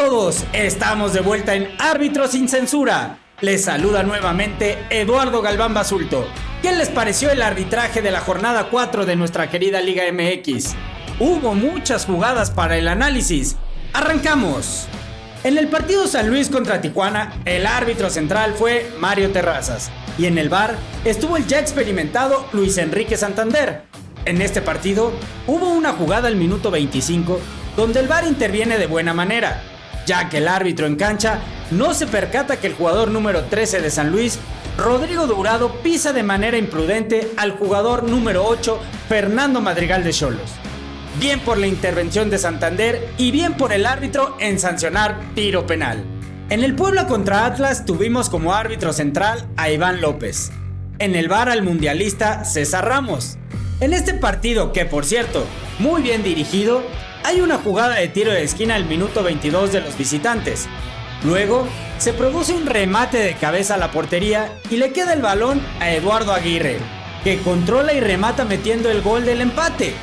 todos, estamos de vuelta en Árbitros sin Censura. Les saluda nuevamente Eduardo Galván Basulto. ¿Qué les pareció el arbitraje de la jornada 4 de nuestra querida Liga MX? Hubo muchas jugadas para el análisis. ¡Arrancamos! En el partido San Luis contra Tijuana, el árbitro central fue Mario Terrazas. Y en el VAR estuvo el ya experimentado Luis Enrique Santander. En este partido hubo una jugada al minuto 25 donde el VAR interviene de buena manera, ya que el árbitro en cancha no se percata que el jugador número 13 de San Luis, Rodrigo Dourado, pisa de manera imprudente al jugador número 8, Fernando Madrigal de Xolos. Bien por la intervención de Santander y bien por el árbitro en sancionar tiro penal. En el Puebla contra Atlas tuvimos como árbitro central a Iván López. En el VAR al mundialista César Ramos. En este partido, que por cierto, muy bien dirigido, hay una jugada de tiro de esquina al minuto 22 de los visitantes. Luego, se produce un remate de cabeza a la portería y le queda el balón a Eduardo Aguirre, que controla y remata metiendo el gol del empate.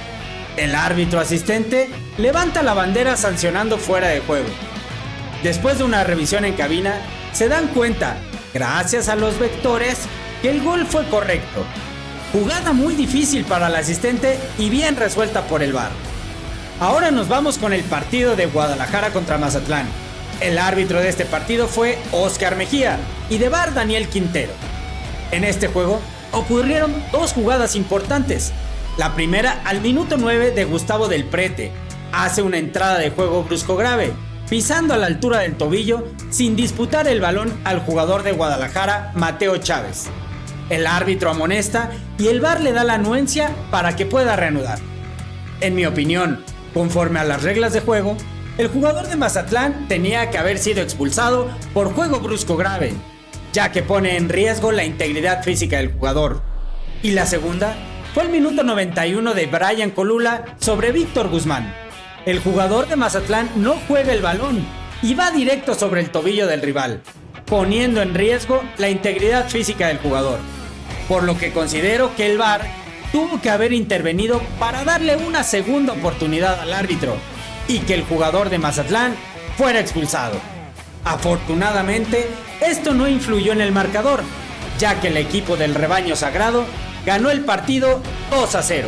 El árbitro asistente levanta la bandera sancionando fuera de juego. Después de una revisión en cabina, se dan cuenta, gracias a los vectores, que el gol fue correcto. Jugada muy difícil para el asistente y bien resuelta por el VAR. Ahora nos vamos con el partido de Guadalajara contra Mazatlán. El árbitro de este partido fue Óscar Mejía y de VAR Daniel Quintero. En este juego ocurrieron dos jugadas importantes. La primera al minuto 9 de Gustavo Del Prete. Hace una entrada de juego brusco grave, pisando a la altura del tobillo sin disputar el balón al jugador de Guadalajara, Mateo Chávez. El árbitro amonesta y el VAR le da la anuencia para que pueda reanudar. En mi opinión, conforme a las reglas de juego, el jugador de Mazatlán tenía que haber sido expulsado por juego brusco grave, ya que pone en riesgo la integridad física del jugador. Y la segunda fue el minuto 91 de Brian Colula sobre Víctor Guzmán. El jugador de Mazatlán no juega el balón y va directo sobre el tobillo del rival, poniendo en riesgo la integridad física del jugador. Por lo que considero que el VAR tuvo que haber intervenido para darle una segunda oportunidad al árbitro y que el jugador de Mazatlán fuera expulsado. Afortunadamente, esto no influyó en el marcador, ya que el equipo del rebaño sagrado ganó el partido 2-0.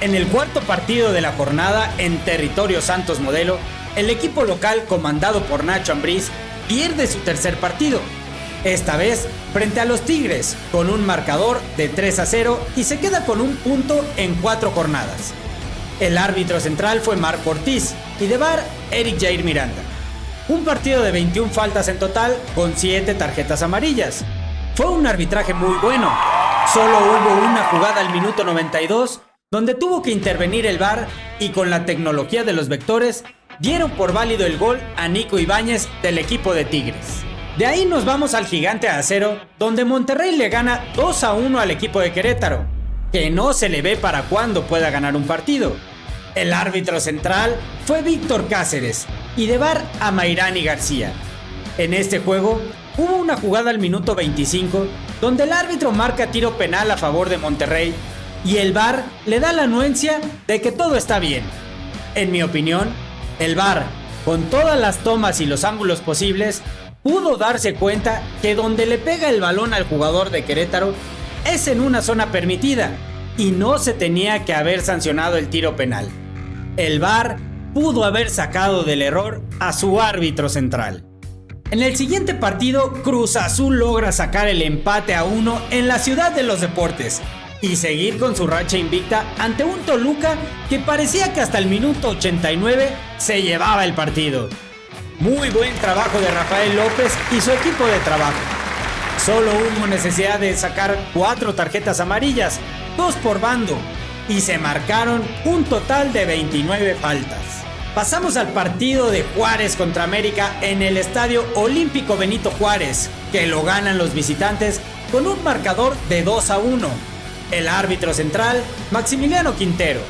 En el cuarto partido de la jornada en territorio Santos Modelo, el equipo local comandado por Nacho Ambriz pierde su tercer partido, esta vez frente a los Tigres, con un marcador de 3-0 y se queda con un punto en 4 jornadas. El árbitro central fue Marco Ortiz y de VAR Eric Jair Miranda. Un partido de 21 faltas en total con 7 tarjetas amarillas. Fue un arbitraje muy bueno. Solo hubo una jugada al minuto 92 donde tuvo que intervenir el VAR y con la tecnología de los vectores dieron por válido el gol a Nico Ibáñez del equipo de Tigres. De ahí nos vamos al Gigante de Acero, donde Monterrey le gana 2-1 al equipo de Querétaro, que no se le ve para cuándo pueda ganar un partido. El árbitro central fue Víctor Cáceres y de VAR a Mayrani García. En este juego hubo una jugada al minuto 25 donde el árbitro marca tiro penal a favor de Monterrey y el VAR le da la anuencia de que todo está bien. En mi opinión, el VAR, con todas las tomas y los ángulos posibles, pudo darse cuenta que donde le pega el balón al jugador de Querétaro es en una zona permitida y no se tenía que haber sancionado el tiro penal. El VAR pudo haber sacado del error a su árbitro central. En el siguiente partido, Cruz Azul logra sacar el empate a 1 en la Ciudad de los Deportes y seguir con su racha invicta ante un Toluca que parecía que hasta el minuto 89 se llevaba el partido. Muy buen trabajo de Rafael López y su equipo de trabajo. Solo hubo necesidad de sacar 4 tarjetas amarillas, 2 por bando, y se marcaron un total de 29 faltas. Pasamos al partido de Juárez contra América en el Estadio Olímpico Benito Juárez, que lo ganan los visitantes con un marcador de 2-1. El árbitro central, Maximiliano Quintero,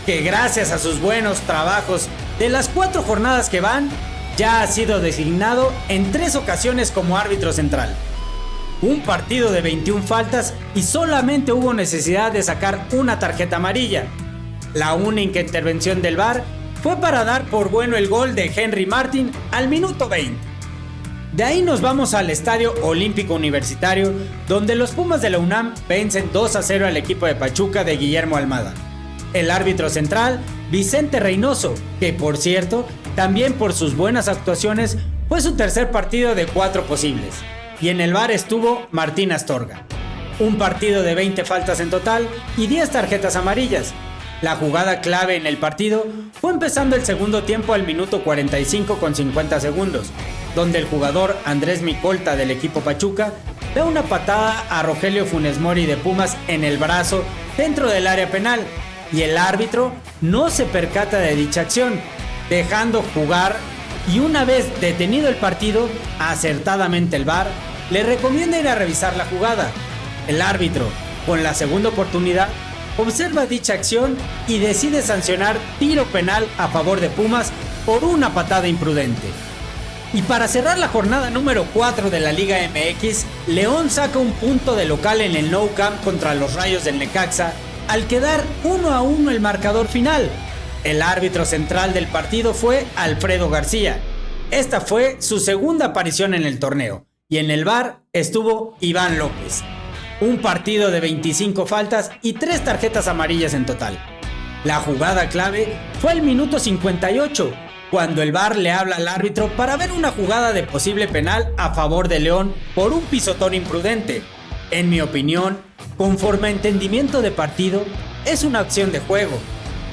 que gracias a sus buenos trabajos de las 4 jornadas que van, ya ha sido designado en 3 ocasiones como árbitro central. Un partido de 21 faltas y solamente hubo necesidad de sacar una tarjeta amarilla. La única intervención del VAR fue para dar por bueno el gol de Henry Martin al minuto 20. De ahí nos vamos al Estadio Olímpico Universitario, donde los Pumas de la UNAM vencen 2-0 al equipo de Pachuca de Guillermo Almada. El árbitro central, Vicente Reynoso, que por cierto, también por sus buenas actuaciones, fue su tercer partido de 4 posibles. Y en el VAR estuvo Martín Astorga. Un partido de 20 faltas en total y 10 tarjetas amarillas. La jugada clave en el partido fue empezando el segundo tiempo al minuto 45 con 50 segundos, donde el jugador Andrés Micolta del equipo Pachuca da una patada a Rogelio Funes Mori de Pumas en el brazo dentro del área penal y el árbitro no se percata de dicha acción, dejando jugar, y una vez detenido el partido, acertadamente el VAR le recomienda ir a revisar la jugada. El árbitro, con la segunda oportunidad, observa dicha acción y decide sancionar tiro penal a favor de Pumas por una patada imprudente. Y para cerrar la jornada número 4 de la Liga MX, León saca un punto de local en el Nou Camp contra los Rayos del Necaxa al quedar 1-1 el marcador final. El árbitro central del partido fue Alfredo García. Esta fue su segunda aparición en el torneo y en el VAR estuvo Iván López. Un partido de 25 faltas y 3 tarjetas amarillas en total. La jugada clave fue el minuto 58, cuando el VAR le habla al árbitro para ver una jugada de posible penal a favor de León por un pisotón imprudente. En mi opinión, conforme a entendimiento de partido, es una acción de juego.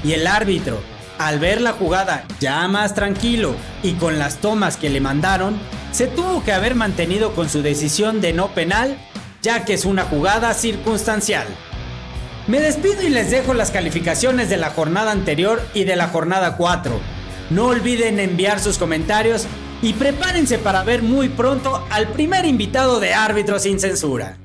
Y el árbitro, al ver la jugada ya más tranquilo y con las tomas que le mandaron, se tuvo que haber mantenido con su decisión de no penal, ya que es una jugada circunstancial. Me despido y les dejo las calificaciones de la jornada anterior y de la jornada 4. No olviden enviar sus comentarios y prepárense para ver muy pronto al primer invitado de Árbitros sin Censura.